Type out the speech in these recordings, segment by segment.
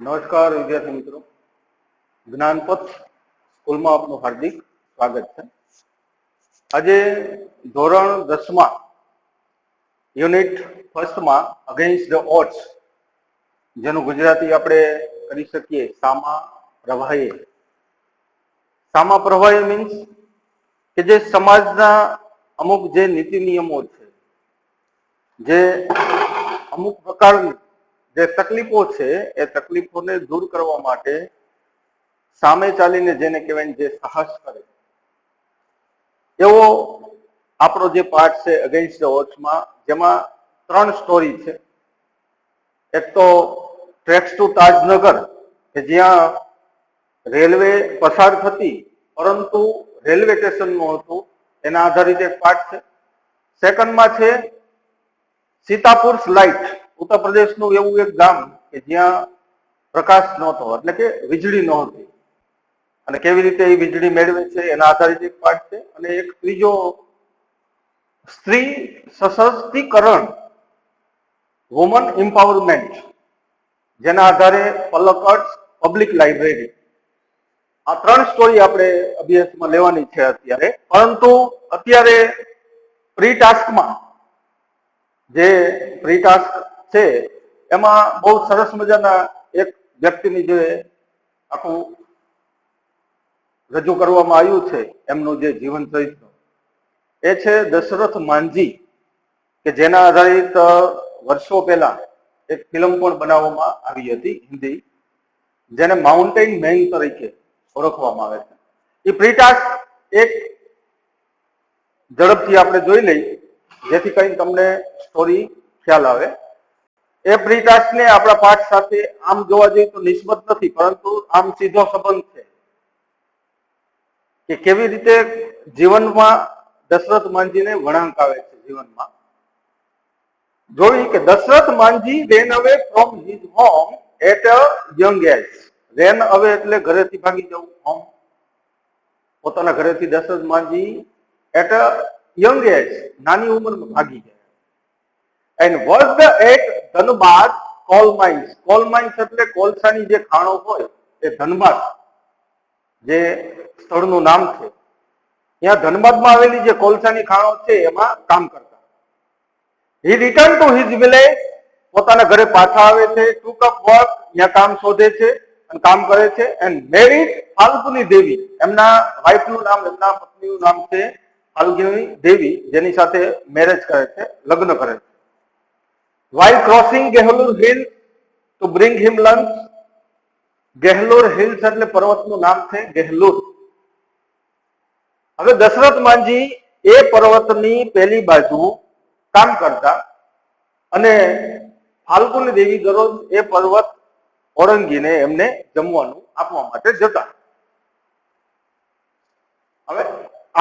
નમસ્કાર વિદ્યાર્થી મિત્રો, જ્ઞાનપથ સ્કૂલમાં આપનું હાર્દિક સ્વાગત છે। આજે ધોરણ 10માં યુનિટ ફર્સ્ટમાં અગેન્સ્ટ ધ ઓડ્સ, જેનું ગુજરાતી આપણે કરી શકીએ સામા પ્રવાહે। સામા પ્રવાહે મીન્સ કે જે સમાજના અમુક જે નીતિ નિયમો છે, જે અમુક પ્રકારની જે તકલીફો છે એ તકલીફોને દૂર કરવા માટે સામે ચાલીને જેને કહેવાય જે સાહસ કરે, એવો આપણો જે પાઠ છે અગેન્સ્ટ ધ ઓડ્સમાં, જેમાં 3 સ્ટોરી છે। એક તો ટ્રેક્સ ટુ તાજનગર, કે જ્યાં રેલવે પસાર થતી પરંતુ રેલવે સ્ટેશન નું હતું, એના આધારિત એક પાઠ છે। સેકન્ડમાં છે સીતાપુર લાઇટ, ઉત્તર પ્રદેશનું એવું એક ગામ કે જ્યાં પ્રકાશ નહોતો, એટલે કે વીજળી નહોતી, અને કેવી રીતે એ વીજળી મેળવે છે એના આધારિત એક પાઠ છે। અને એક ત્રીજો સ્ત્રી સશક્તિકરણ, વુમન એમ્પાવરમેન્ટ, જેના આધારે પલક્કડ પબ્લિક લાઇબ્રેરી। આ 3 સ્ટોરી આપણે અભ્યાસમાં લેવાની છે અત્યારે, પરંતુ અત્યારે પ્રી ટાસ્કમાં જે પ્રી ટાસ્ક છે એમાં બહુ સરસ મજાના એક વ્યક્તિની જે આખું રજૂ કરવામાં આવ્યું છે, એમનું જે જીવન ચરિત્ર, એ છે દશરથ માંઝી, કે જેના આધારિત વર્ષો પહેલા એક ફિલ્મ પણ બનાવવામાં આવી હતી હિન્દી, જેને માઉન્ટેન મેન તરીકે ઓળખવામાં આવે છે। એ પ્રી ટાસ્ક એક ઝડપથી આપણે જોઈ લઈ, જેથી કરીને તમને સ્ટોરી ખ્યાલ આવે। એ પ્રી ટાસ્કને આપણા પાઠ સાથે આમ જોવા જઈએ તો નિસ્બત નથી, પરંતુ આમ સીધો સંબંધ છે કે કેવી રીતે જીવનમાં દશરથ માંઝીને વળાંક આવે છે જીવનમાં। જોઈ કે Dasharath Manjhi ran away from his home at a young age। ran away એટલે ઘરેથી ભાગી જવું, હોમ પોતાના ઘરેથી Dasharath Manjhi at a young age, નાની ઉંમરમાં ભાગી ગયા। and worked at Dhanbad coal mines। coal mines એટલે કોલસાની જે ખાણો હોય, એ ધનબાદ જે સ્થળનું નામ છે, ત્યાં ધનબાદમાં આવેલી જે કોલસાની ખાણો છે એમાં કામ કરતા। he returned to his village, પોતાના ઘરે પાછા આવે છે, took up work, ત્યાં કામ શોધે છે અને કામ કરે છે, and married ફાલ્ગુની દેવી, એમના વાઇફનું નામ, એમના પત્નીનું નામ છે ફાલ્ગુની દેવી, જેની સાથે મેરેજ કરે છે, લગ્ન કરે છે। while crossing Gehlur Hills to bring him lunch, Gehlaur hills એટલે પર્વતનું નામ છે ગેહલુર। હવે દશરથ માંઝી એ પર્વતની પેલી બાજુ કામ કરતા અને ફાલ્ગુની દેવી દરરોજ એ પર્વત ઓળંગીને એમને જમવાનું આપવા માટે જતા। હવે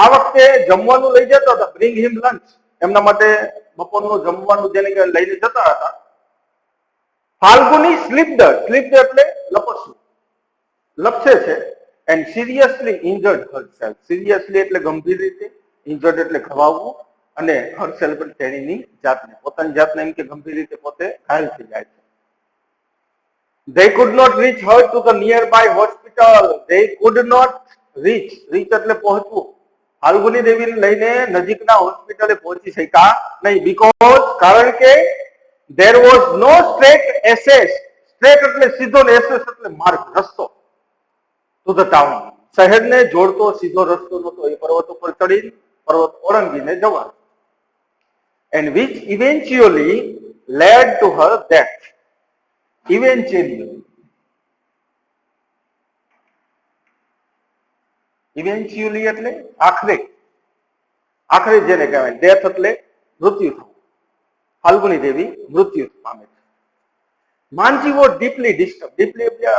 આ વખતે જમવાનું લઈ જતા હતા, બ્રિંગ હિમ લંચ, એમના માટે બપોરનું જમવાનું જેને કે લઈને જતા હતા। ફાલ્ગુની સ્લીપ્ડ એટલે લપસવું, લપસે છે, and seriously injured herself, seriously એટલે ગંભીર રીતે, ઇન્જર્ડ એટલે ઘવાવવું, અને હરસેલ્ફ એટલે તેણીની જાતને, પોતાની જાતને એમ કે ગંભીર રીતે પોતે ઘાયલ થઈ જાય છે। they could not reach her to the nearby hospital, they could not reach એટલે પહોંચવું, ફાલ્ગુની દેવીને લઈને નજીકના હોસ્પિટલે પહોંચી શક્યા નહીં, બીકોઝ કારણ કે there was no straight access, straight એટલે સીધો ને access એટલે માર્ગ, રસ્તો, to the town, શહેરને જોડતો સીધો રસ્તો નહોતો એ પર્વત ઉપર ચડી પર્વત ઓળંગીને જવાનો, and which eventually led to her death। eventually એટલે આખરે, આખરે જેને કહેવાય, ડેથ એટલે મૃત્યુ થવું, ફાલ્ગુની દેવી મૃત્યુ પામે છે। Manjhi was deeply disturb, deeply એટલે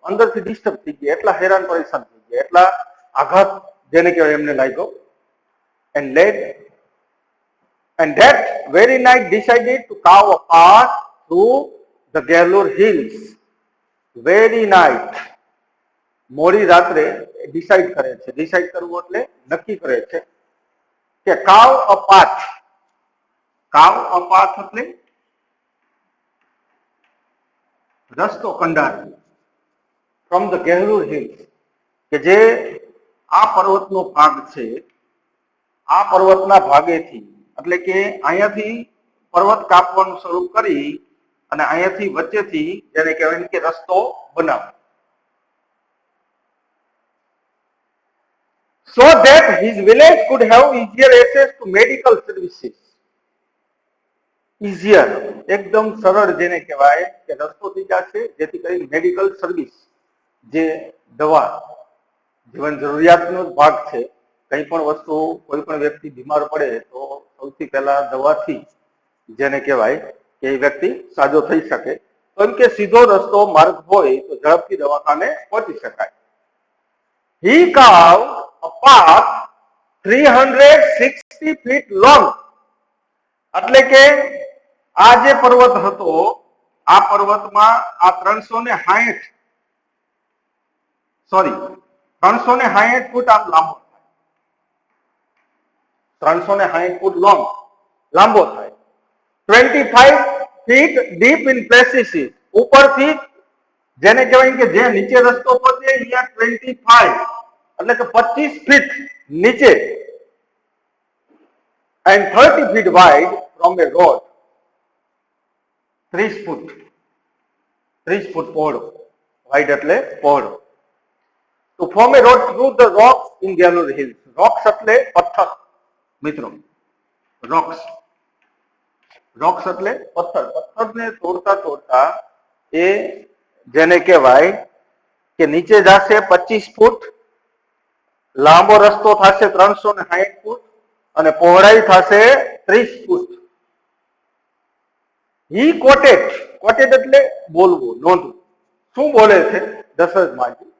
અંદરથી ડિસ્ટર્બ થઈ ગયા, એટલા હેરાન પરેશાન થઈ ગયા, એટલા આઘાત જેને કહેવાય એમને લાગ્યો। and that very night decided to carve a path through the Gehlur Hills। very night, મોડી રાત્રે ડિસાઈડ કરે છે, ડિસાઈડ કરવું એટલે નક્કી કરે છે કે carve a path, carve a path એટલે રસ્તો કંડાર્યો ફ્રોમ ધ ગેહલુર હિલ્સ, કે જે આ પર્વતનો ભાગ છે, આ પર્વતના ભાગેથી એટલે કે અહીંયાથી પર્વત કાપવાનું શરૂ કરી અને અહીંયાથી વચ્ચેથી જેને કહેવાય કે રસ્તો બનાવો, so that his village could have easier access to medical services. easier એકદમ સરળ જેને કહેવાય કે રસ્તો થઈ જશે જેથી કરી મેડિકલ સર્વિસ, જે દવા જીવન જરૂરિયાતનો ભાગ છે, કંઈ પણ વસ્તુ કોઈ પણ વ્યક્તિ બીમાર પડે તો સૌથી પહેલા દવાથી જેને કહેવાય કે એ વ્યક્તિ સાજો થઈ શકે, તો એમ કે સીધો રસ્તો માર્ગ હોય તો ઝડપથી દવાખાને પહોંચી શકાય. He carved a path 360 feet long, એટલે કે આ જે પર્વત હતો આ પર્વતમાં આ 360 ફૂટ આમ લાંબો થાય, 360 ફૂટ લાંબો થાય, 25 feet deep in places, ઉપરથી જેને કહેવાય કે જે નીચે રસ્તો પહોંચે અહીંયા 25 એટલે કે 25 ફીટ નીચે, and 30 feet wide from a road, 30 ફૂટ પહોળો, વાઇડ એટલે પહોળો, to form a road through the rocks in Gellur Hills. rocks એટલે પથ્થર મિત્રો, rocks એટલે પથ્થરને તોડતા એ જેને કહેવાય કે નીચે જશે 25 ફૂટ, લાંબો રસ્તો થશે 360 ફૂટ અને પહોળાઈ થશે 30 ફૂટ. હી કોટેડ એટલે બોલવું, નોંધવું. શું બોલે છે દશરથ માજી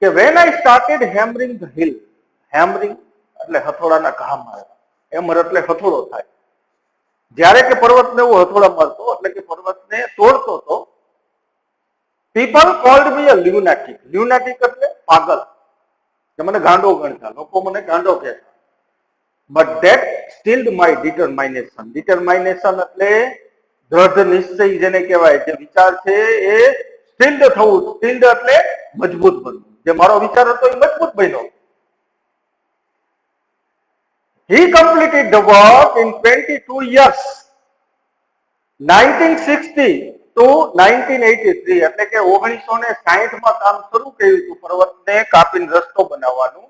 કે when I started hammering the hill, hammering એટલે હથોડાના ઘા મારવા, હેમર એટલે હથોડો થાય, જ્યારે કે પર્વતને એવું હથોડા મારતો એટલે કે પર્વતને તોડતો હતો, people called me a lunatic. lunatic એટલે પાગલ, કે મને ગાંડો ગણતા, લોકો મને ગાંડો કહેતા, but that stilled my determination. determination એટલે દ્રઢ નિશ્ચય જેને કહેવાય, જે વિચાર છે એ સ્ટીલ્ડ થવું, સ્ટીલ્ડ એટલે મજબૂત બનવું, જે મારો વિચાર હતો એ મજબૂત બન્યો. He completed the work in 22 years, 1960 to 1983, એટલે કે 1960 માં કામ શરૂ કર્યું હતું પર્વતને કાપીને રસ્તો બનાવવાનું,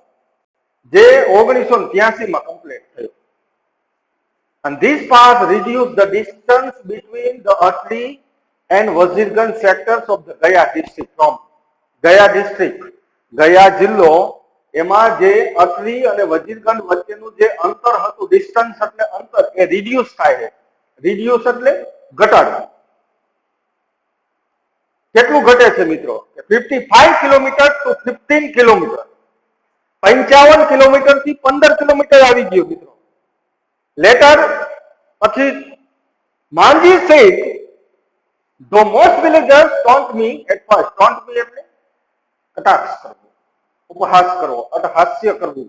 જે 1983 માં કમ્પ્લીટ થયું. And this path reduced the distance between the Atri and Wazirganj sectors of the Gaya district. from Gaya district, Gaya જિલ્લો, એમાં જે અટરી અને વજીરગંજ વચ્ચેનું જે અંતર હતું, ડિસ્ટન્સ એટલે અંતર, એ રિડ્યુસ થાય છે. રિડ્યુસ એટલે ઘટાડવું. કેટલું ઘટે છે મિત્રો? 55 કિલોમીટર ટુ 15 કિલોમીટર, 55 કિલોમીટર થી 15 કિલોમીટર આવી ગયું મિત્રો. લેટર પછી માંજી said, though most villagers taunt me at first, taunt me એટલે કટાક્ષ કરવો, ઉપહાસ કરવો, અટહાસ્ય કરવું.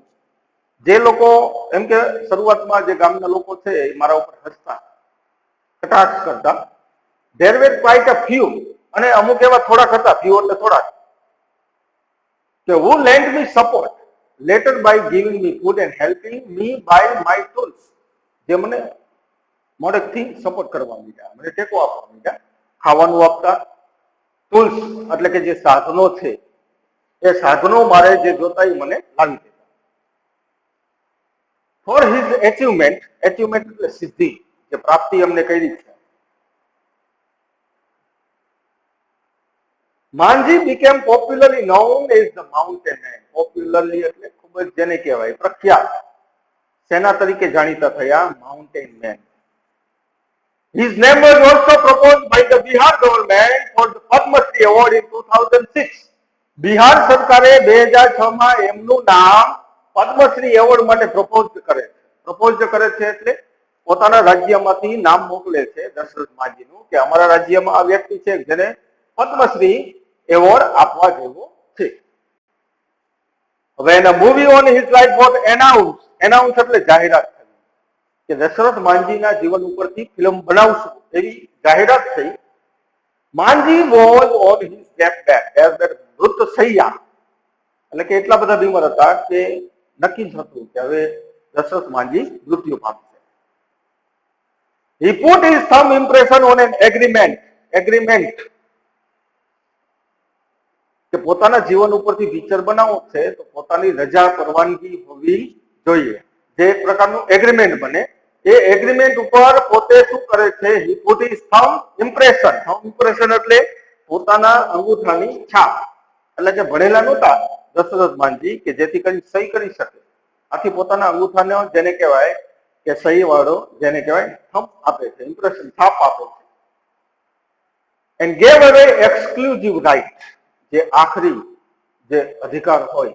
જે લોકો એમ કે શરૂઆતમાં જે ગામના લોકો છે એ મારા ઉપર હસતા, કટાક્ષ કરતા. there were quite a few, અને અમુક એવા થોડાક હતા, few એટલે થોડાક, કે who lent me support later by giving me food and helping me by my tools. જે મને મોડેકથી સપોર્ટ કરવા માંડ્યા, મને ટેકો આપવા માંડ્યા, ખાવાનું આપતા. ટૂલ્સ એટલે કે જે સાધનો છે એ સાધનો મારે જે જોતા એ મને લાવી દેતા. ફોર હિઝ એચિવમેન્ટ એટલે સિદ્ધિ, જે પ્રાપ્તિ અમને કરી છે. માંજી became popularly known as the mountain man. popularly એટલે ખૂબ જ જેને કહેવાય પ્રખ્યાત, સેના તરીકે જાણીતા થયા, mountain man. His name was also proposed by the Bihar government for the Padma Shri Award in 2006. Bihar સરકારે 2006 માં એમનું નામ પદ્મશ્રી એવોર્ડ માટે પ્રપોઝ કરે છે એટલે પોતાના રાજ્યમાંથી નામ મોકલે છે દશરથ માજીનું, કે અમારા રાજ્યમાં આ વ્યક્તિ છે જેને પદ્મશ્રી એવોર્ડ આપવા જેવો છે. હવે એના movie on his life was announce એટલે જાહેરાત થઈ કે દશરથ માંજીના જીવન ઉપરથી ફિલ્મ બનાવશું એવી જાહેરાત થઈ. માંજી વોઝ ઓન હિઝ ડેથબેડ મૃતશૈયા, એટલે કે એટલા બધા બીમાર હતા કે નક્કી જ હતું કે હવે દશરથ માંજી મૃત્યુ પામશે. He put his thumb impression on an agreement કે પોતાના જીવન ઉપરથી પિક્ચર બનાવવું છે તો પોતાની રજા પરવાનગી હોવી જોઈએ. જે એક પ્રકારનું એગ્રીમેન્ટ બને એ એગ્રીમેન્ટ ઉપર પોતે શું કરે છે? He put his thumb impression એટલે પોતાના અંગૂઠાની છાપ. એટલે કે ભણેલા નહોતા દશરથ માંજી કે જેથી કરી સહી કરી શકે, આથી પોતાના અંગૂઠાને જેને કહેવાય કે સહી વાળો જેને કહેવાય થંબ આપે છે, ઇમ્પ્રેશન છાપ આપે છે. એન્ડ ગેવ અવે એક્સક્લુઝિવ રાઇટ, જે આખરી જે અધિકાર હોય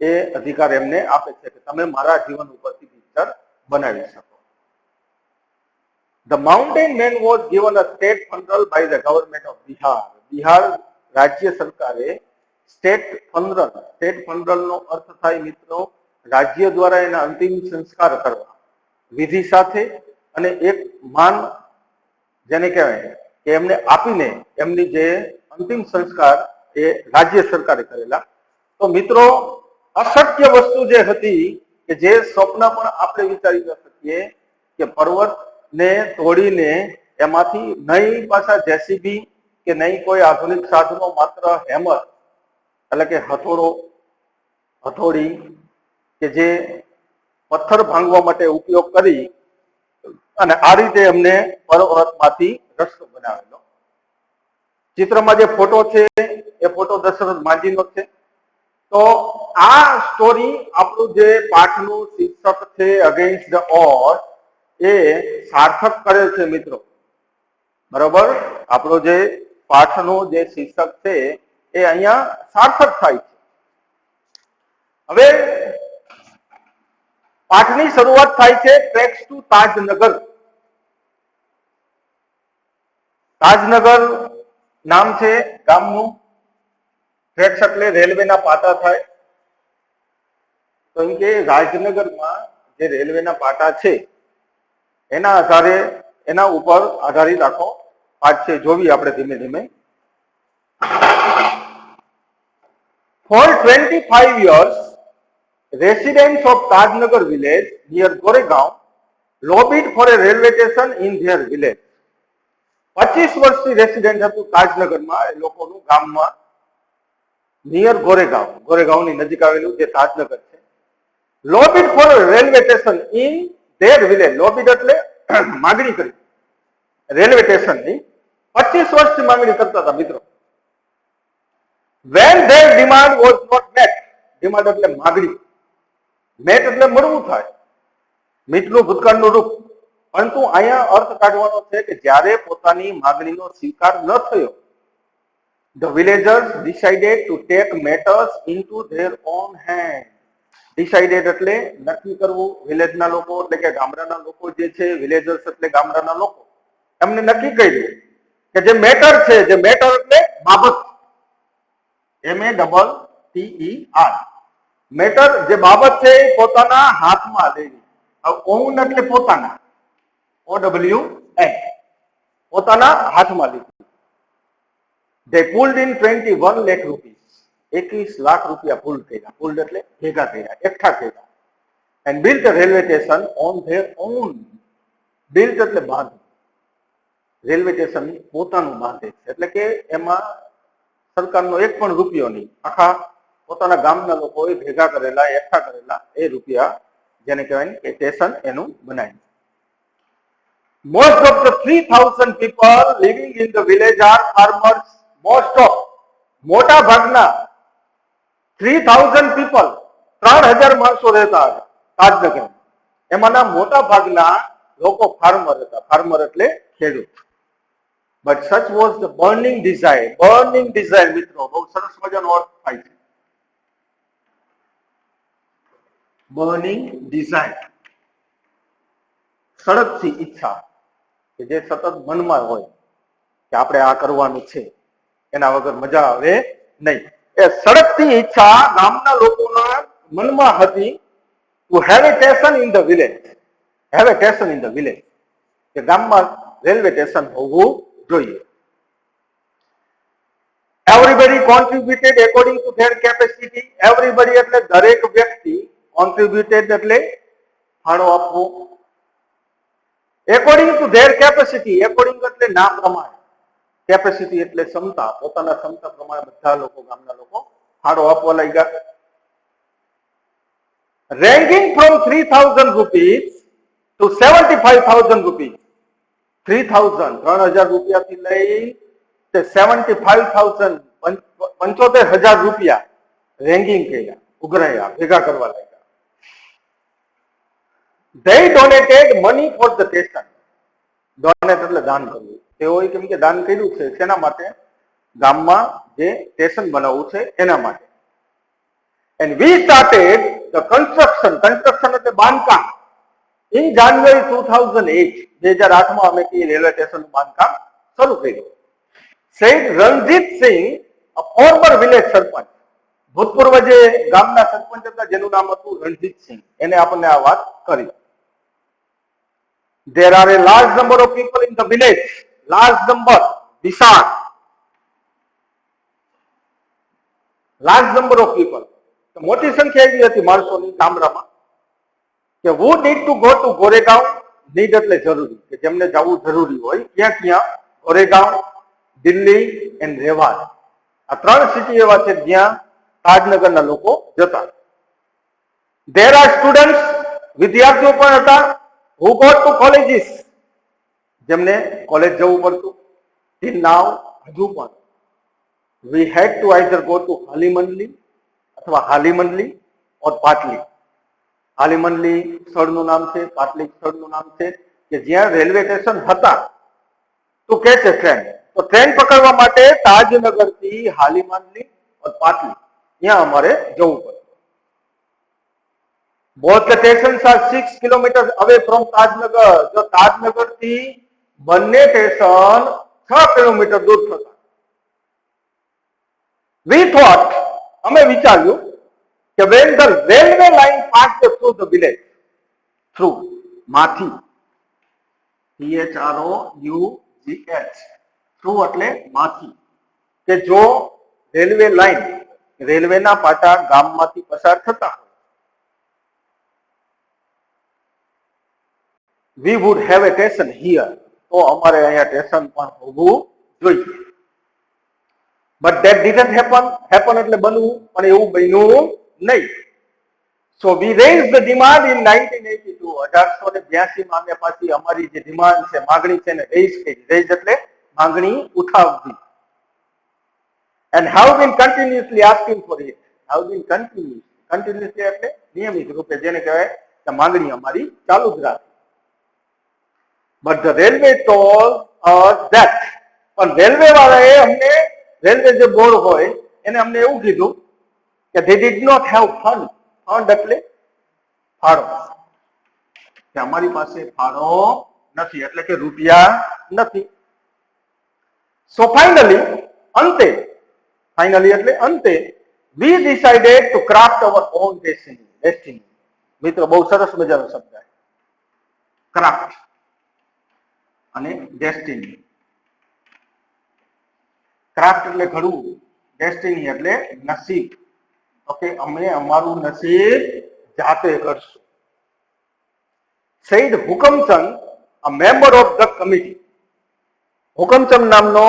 એ અધિકાર એમને આપે છે કે તમે મારા જીવન ઉપરથી પિક્ચર બનાવી શકો. The mountain man was given a state funeral by the government of Bihar. Bihar રાજ્ય સરકારે સ્ટેટ ફનરલ નો અર્થ થાય મિત્રો રાજ્ય દ્વારા એના અંતિમ સંસ્કાર કરવા વિધિ સાથે અને એક માન જેને કહેવાય કે એમને આપીને એમની જે અંતિમ સંસ્કાર એ રાજ્ય સરકારે કરેલા. તો મિત્રો અશક્ય વસ્તુ જે હતી કે જે સ્વપ્ન પણ આપણે વિચારી ન શકીએ કે પર્વત ને તોડીને એમાંથી નહીં પાછા જેસીબી કે નહીં કોઈ આધુનિક સાધનો, માત્ર હેમર એટલે કે હથોડી કે જે પથ્થર ભાંગવા માટે ઉપયોગ કરી અને આ રીતે એમને પર્વતમાંથી રસ્તો બનાવેલો. ચિત્રમાં જે ફોટો છે એ ફોટો દશરથ માંજીનો છે. તો આ સ્ટોરી આપણું જે પાઠનું શીર્ષક છે અગેન્સ્ટ ધ ઓડ એ સાર્થક કરે છે મિત્રો. બરોબર, આપણો જે પાઠનું જે શીર્ષક છે એ અહીંયા સાર્થક થાય છે. હવે પાઠની શરૂઆત થાય છે ટ્રેક્સ ટુ તાજનગર. તાજનગર નામ છે ગામનું. ટ્રેક્સ એટલે રેલવેના પાટા થાય. તો એમ કે રાજનગરમાં જે રેલવેના પાટા છે એના આધારે એના ઉપર આધારિત આખો પાઠ છે. જોવી આપણે ધીમે ધીમે. For 25 years, residents of Tajnagar village near Goregaon lobbied for a railway station in their village. 25 વર્ષથી રેસિડેન્ટ હતું તાજનગરમાં, એ લોકોનું ગામમાં નિયર ગોરેગાંવની નજીક આવેલું જે તાજનગર છે. Lobbied for railway station in their village. Lobbied એટલે માગણી કરી રેલવે સ્ટેશનની 25 વર્ષથી માગણી કરતા હતા મિત્રો. When their demand was not met, demand એટલે માગણી, મેટ એટલે મળવું થાય, મીટનું ભૂતકાળનું રૂપ. પરંતુ અહીંયા અર્થ કાઢવાનો છે કે જ્યારે પોતાની માગણીનો સ્વીકાર ન થયો, the villagers decided to take matters into their own hand. Decided એટલે નક્કી કરવું. વિલેજના લોકો એટલે કે ગામડાના લોકો જે છે, વિલેજર્સ એટલે ગામડાના લોકો, એમને નક્કી કર્યું કે જે મેટર છે, જે મેટર એટલે બાબત, METTER, મેટર જે બાબત છે એ પોતાના હાથમાં લેવી. ઓન એટલે પોતાના, OWN, પોતાના હાથમાં લીધી. They pulled in 21 lakh rupees. 21 lakh રૂપિયા પુલ કર્યા. પુલ એટલે ભેગા કર્યા, એકઠા કર્યા. And built a railway station on their own. Built એટલે બાંધ. રેલવે સ્ટેશન પોતાનું બાંધે છે, એટલે કે એમાં સરકારનો એક પણ રૂપિયો નહીં, આખા પોતાના ગામના લોકોએ ભેગા કરેલા, એકઠા કરેલા એ રૂપિયા જેને કહેવાય કે સ્ટેશન એનું બનાવ્યું. Most of the 3,000 people living in the village are farmers. મોટા ભાગના 3,000 people, 3,000 માણસો રહેતા તાજનગર. એમાંના મોટા ભાગના લોકો ફાર્મર હતા. ફાર્મર એટલે ખેડૂત. But such was the burning desire. Burning desire મિત્રો બહુ સરસ મજાનો અર્થ થાય છે. Burning desire, સળગતી ઈચ્છા કે જે સતત મનમાં હોય કે આપણે આ કરવાનું છે, એના વગર મજા આવે નહીં. એ સળગતી ઈચ્છા ગામના લોકોના મનમાં હતી. To have a station in the village. Have a station in the village, કે ગામમાં રેલવે સ્ટેશન હોવું જોઈએ. Everybody contributed according to their capacity. Everybody એટલે દરેક વ્યક્તિ, contributed એટલે ફાળો આપવો. According to their capacity, according એટલે ના પ્રમાણે, capacity એટલે ક્ષમતા, પોતાના ક્ષમતા પ્રમાણે બધા લોકો, ગામના લોકો ફાળો આપવા લાગ્યા. Ranking from 3,000 rupees to 75,000 rupees. 3,000 રૂપિયાથી લઈ 75,000 75,000 રૂપિયા રેન્કિંગ કર્યા, ઉઘરાયા, ભેગા કરવા લાગ્યા. They donated money for the station. Donate એટલે દાન કરવું. તેઓએ કેમ કે દાન કર્યું છે શેના માટે? ગામમાં જે સ્ટેશન બનાવવું છે એના માટે. And we started the construction એટલે બાંધકામ in January 2008. 2008 માં અમે રેલવે સ્ટેશનનું બાંધકામ શરૂ કર્યું. Said Ranjit Singh, a former village સરપંચ, ભૂતપૂર્વ જે ગામના સરપંચ હતા જેનું નામ હતું રણજીત સિંહ, એને આપણને આ વાત કરી. There are a large number of people in the village. Large number, વિશાળ. Large number of people. મોટી સંખ્યા એવી હતી માણસોની ગામડામાં કે who need to go to Goregaon. Need એટલે જરૂરી, કે જેમને જવું જરૂરી હોય ક્યાં ક્યાં? ગોરેગાંવ, દિલ્હી એન્ડ રેવાડ. આ ત્રણ સિટી એવા છે જ્યાં તાજનગરના લોકો જતા. There are students, વિદ્યાર્થીઓ પણ હતા, who go to colleges, જેમને કોલેજ જવું પડતું. till now, હજુ પણ we had to either go to હાલીમંડલી અથવા હાલીમંડલી or પાટલી. હાલીમંડલી સ્થળનું નામ છે, પાટલી સ્થળનું નામ છે કે જ્યાં રેલવે સ્ટેશન હતા. તો કે છે ટ્રેન, તો ટ્રેન પકડવા માટે તાજનગરથી હાલીમંડલી और પાટલી ત્યાં અમારે જવું પડે. Both the stations are 6 kilometers away from Tajnagar. જો તાજનગરથી બંને સ્ટેશન 6 કિલોમીટર દૂર થતા. We thought, અમે વિચાર્યું કે when the railway line passed through the village, through માથી, THROUGH, through એટલે માથી, કે જો રેલવે લાઈન, રેલવેના પાટા ગામમાંથી પસાર થતા હોય, we would have a station here. તો અમારે અહીંયા સ્ટેશન પણ હોવું જોઈએ. But that didn't happen. Happen એટલે બનવું, પણ એવું બન્યું નહીં. So we raised the demand in 1982. 1882 માં અમે પાછી અમારી જે ડિમાન્ડ છે, માંગણી છે ને રેઝ કરી. રેઝ એટલે માંગણી ઉઠાવવી. And have been continuously asking for it. Have been continuously એટલે નિયમિત રૂપે, જેને કહેવાય કે માંગણી અમારી ચાલુ જ રાખી. But the railway told us that, પણ રેલવે વાળાએ અમને, રેલવે જે બોર્ડ હોય એને અમને એવું કીધું કે they did not have fund. Fund એટલે ફાળો, કે અમારી પાસે ફાળો નથી, એટલે કે રૂપિયા નથી. So finally, અંતે, finally એટલે અંતે, we decided to craft our own destiny. મિત્રો બહુ સરસ મજાનો શબ્દ છે, ક્રાફ્ટ અને ડેસ્ટિની. ક્રાફ્ટ એટલે ઘડવું, ડેસ્ટિની એટલે નસીબ. ઓકે, અમે અમારું નસીબ જાતે કરશું. Said Hukamchand, a member of the committee. Hukamchand નામનો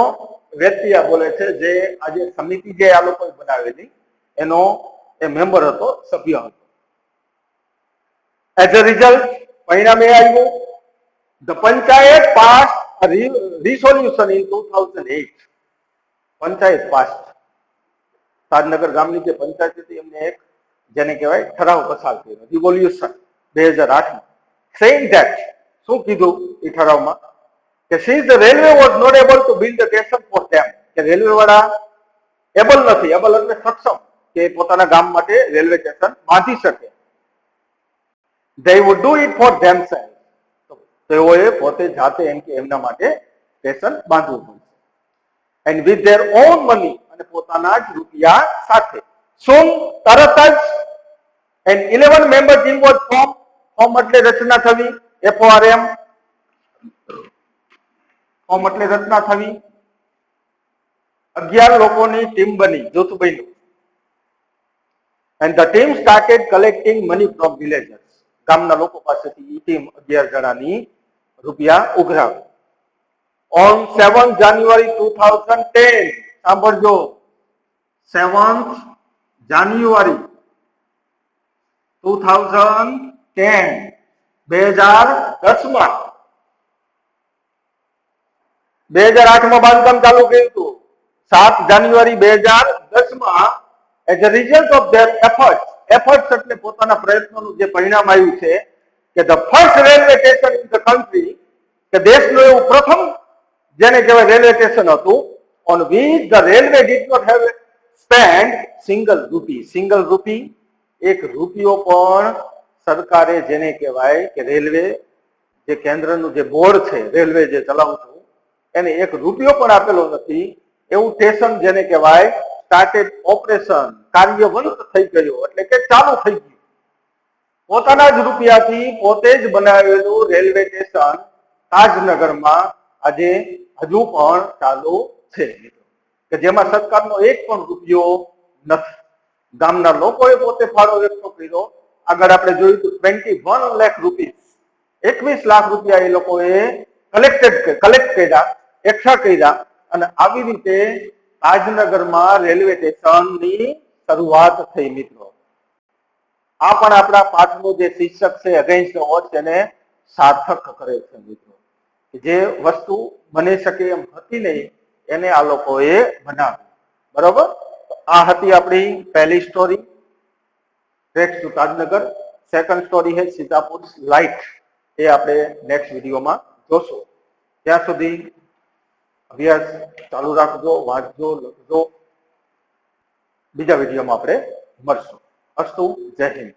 વ્યક્તિ આ બોલે છે, જે આજે સમિતિ જે આ લોકોએ બનાવેલી એનો એ મેમ્બર હતો, સભ્ય હતો. As a result, પરિણામે આવ્યું, the panchayat passed a resolution in 2008. Panchayat pass, Tajnagar ગામની જે પંચાયત હતી એમને એક, જેને કહેવાય ઠરાવ પસાર કર્યો, રિવોલ્યુશન 2008 માં. saying that, શું કીધું એ ઠરાવમાં કે since the railway was not able to build a station for them, કે રેલવે વાળા એબલ નથી, એબલ એટલે સક્ષમ, કે પોતાના ગામ માટે રેલવે સ્ટેશન બાંધી શકે. they would do it for themselves. તેઓએ પોતે જાતે એમ કે એમના માટે સ્ટેશન બાંધવું પડશે. and with their own money, અને પોતાના જ રૂપિયા સાથે. soon, તરત જ, and 11 members team was formed. Form એટલે રચના થવી, FORM, ફોર્મ એટલે રચના થવી. 11 લોકોની ટીમ બની, જૂથ બન્યું. And the team started collecting money from villagers. ગામના લોકો પાસેથી એ ટીમ 11 જણાની રૂપિયા ઉઘરાવી. On 7th January 2010, સાંભળજો, 7th January 2010, 2010 માં 2008 માં બાંધકામ ચાલુ કર્યું હતું. 7 જાન્યુઆરી 2010 માં as a result of their efforts એટલે પોતાના પ્રયત્નોનું જે પરિણામ આવ્યું છે કે the first railway station in the country, કે દેશનું એવું પ્રથમ જેને કહેવાય રેલવે સ્ટેશન હતું, on which the railway did not have spent single rupee, એક રૂપિયો પણ સરકારે જેને કહેવાય કે રેલવે જે કેન્દ્રનું જે બોર્ડ છે રેલવે જે ચલાવતું એને એક રૂપિયો પણ આપેલો નથી એવું સ્ટેશન જેને કહેવાય સ્ટાર્ટેડ ઓપરેશન, કાર્યવંત થઈ ગયો એટલે કે ચાલુ થઈ ગયું. પોતાના જ રૂપિયાથી પોતે જ બનાવેલું રેલવે સ્ટેશન તાજનગરમાં આજે હજુ પણ ચાલુ છે કે જેમાં સરકારનો એક પણ રૂપિયો નથી. ગામના લોકોએ પોતે ફાળો એકઠો કર્યો. આગળ આપણે જોયું તો 21 લાખ રૂપિયા, 21 લાખ રૂપિયા એ લોકોએ કલેક્ટ કર્યા, એકઠા કર્યા અને આવી રીતે તાજનગરમાં રેલવે સ્ટેશનની શરૂઆત થઈ. મિત્રો, આ પણ આપણા પાઠનો જે શીર્ષક છે અગેન્સ્ટ ઓડ્સ એને સાર્થક કરે છે. મિત્રો, જે વસ્તુ બની શકે એમ હતી નહીં એને આ લોકોએ બનાવી. બરોબર, આ હતી આપણી પહેલી story, tracks to Tajnagar. Second story છે સીતાપુર લાઇટ, એ આપણે નેક્સ્ટ વિડીયોમાં જોશું. ત્યાં સુધી અભ્યાસ ચાલુ રાખજો, વાંચજો, લખજો. બીજા વિડીયોમાં આપણે મળશું. અસ્તુ, જય હિન્દ.